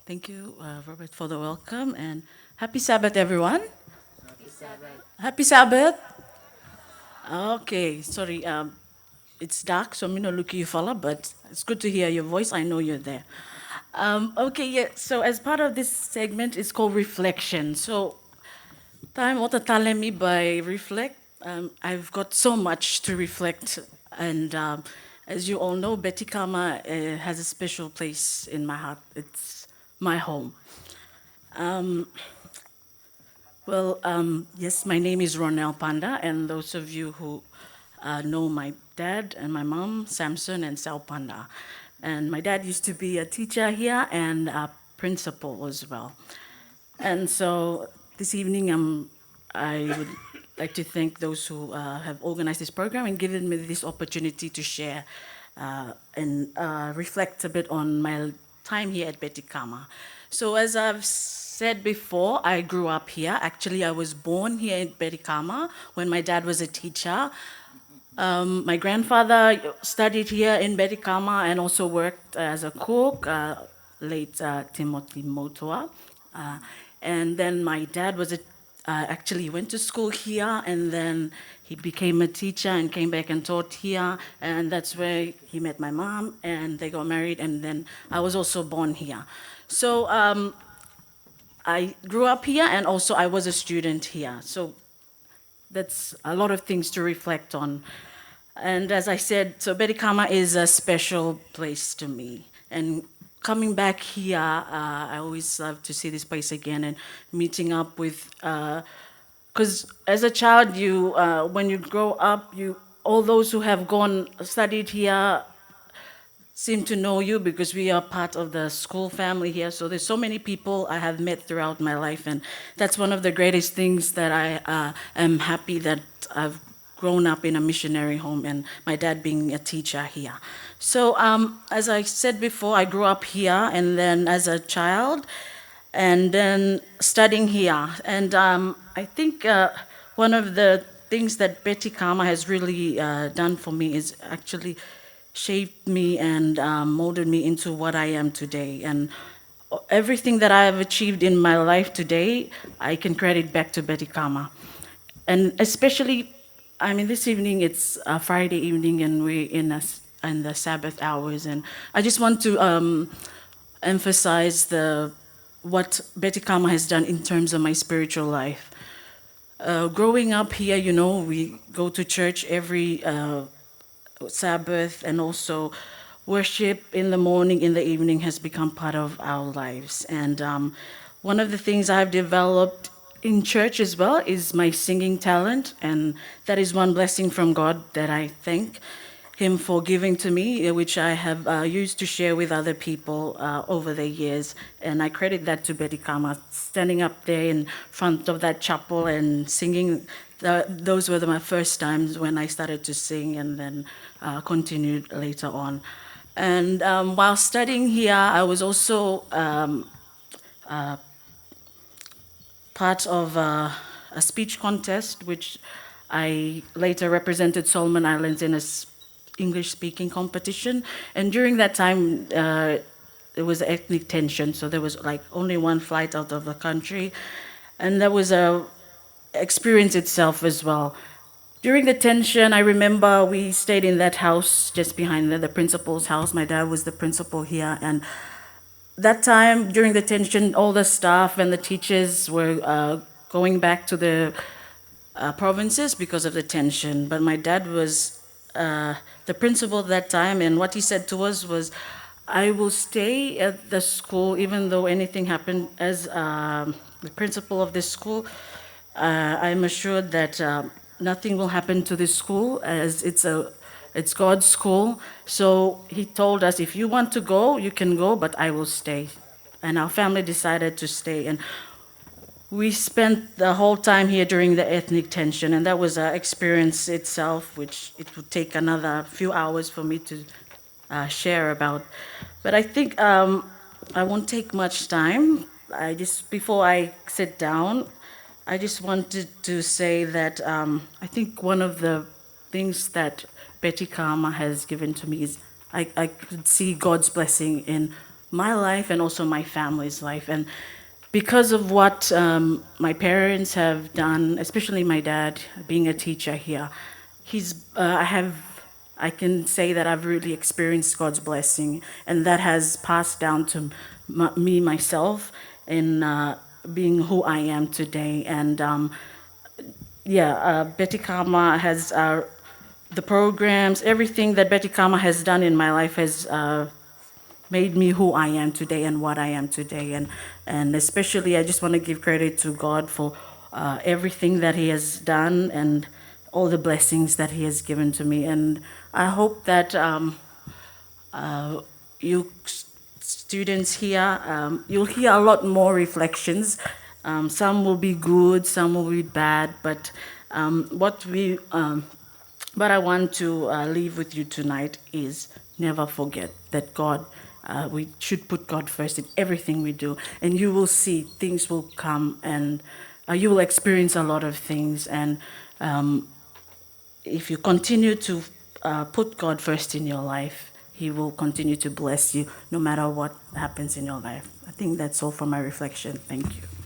Thank you, Robert, for the welcome, and happy Sabbath, everyone. Happy Sabbath. Okay, sorry, it's dark, so I'm not looking you fella, but it's good to hear your voice. I know you're there. Okay, yeah. So as part of this segment, it's called reflection. So time what me by reflect. I've got so much to reflect, and as you all know, Betikama has a special place in my heart. It's my home. Yes, my name is Ronelle Panda, and those of you who know my dad and my mom, Samson and Sal Panda. And my dad used to be a teacher here and a principal as well. And so this evening, I would like to thank those who have organized this program and given me this opportunity to share and reflect a bit on my time here at Betikama. So as I've said before, I grew up here. Actually, I was born here in Betikama when my dad was a teacher. My grandfather studied here in Betikama and also worked as a cook, late Timothy Motoa. Uh, and then my dad actually went to school here and then he became a teacher and came back and taught here. And that's where he met my mom and they got married. And then I was also born here. So I grew up here and also I was a student here. So that's a lot of things to reflect on. And as I said, so Betikama is a special place to me. And coming back here, I always love to see this place again and meeting up with, because as a child, when you grow up, all those who have gone studied here seem to know you because we are part of the school family here. So there's so many people I have met throughout my life, and that's one of the greatest things that I am happy that I've grown up in a missionary home and my dad being a teacher here. So as I said before, I grew up here and then as a child and then studying here. And I think one of the things that Betty Kama has really done for me is actually shaped me and molded me into what I am today. And everything that I have achieved in my life today, I can credit back to Betty Kama. And especially, I mean, this evening it's a Friday evening and we're in the Sabbath hours. And I just want to emphasize what Betty Kama has done in terms of my spiritual life. Growing up here, we go to church every Sabbath and also worship in the morning, in the evening has become part of our lives. And one of the things I've developed in church as well is my singing talent. And that is one blessing from God that I thank Him for giving to me, which I have used to share with other people over the years. And I credit that to Betty Kama, standing up there in front of that chapel and singing. Those were my first times when I started to sing and then continued later on. And while studying here, I was also part of a speech contest, which I later represented Solomon Islands in a English speaking competition. And during that time, there was ethnic tension, so there was like only one flight out of the country. And that was a experience itself as well. During the tension, I remember we stayed in that house just behind the principal's house. My dad was the principal here. And that time, during the tension, all the staff and the teachers were going back to the provinces because of the tension. But my dad was the principal at that time, and what he said to us was, I will stay at the school even though anything happened. As the principal of this school, I'm assured that nothing will happen to this school as it's God's school. So he told us, if you want to go, you can go, but I will stay. And our family decided to stay. And we spent the whole time here during the ethnic tension, and that was an experience itself, which it would take another few hours for me to share about. But I think I won't take much time. Before I sit down, I just wanted to say that I think one of the things that Betty Karma has given to me is I could see God's blessing in my life and also my family's life. And because of what my parents have done, especially my dad being a teacher here, I can say that I've really experienced God's blessing, and that has passed down to me myself in being who I am today. And Betikama has the programs, everything that Betikama has done in my life has made me who I am today and what I am today. And especially, I just want to give credit to God for everything that He has done and all the blessings that He has given to me. And I hope that you students here, you'll hear a lot more reflections. Some will be good, some will be bad, but what I want to leave with you tonight is never forget that God, we should put God first in everything we do, and you will see things will come, and you will experience a lot of things. And if you continue to put God first in your life, He will continue to bless you no matter what happens in your life. I think that's all for my reflection. Thank you.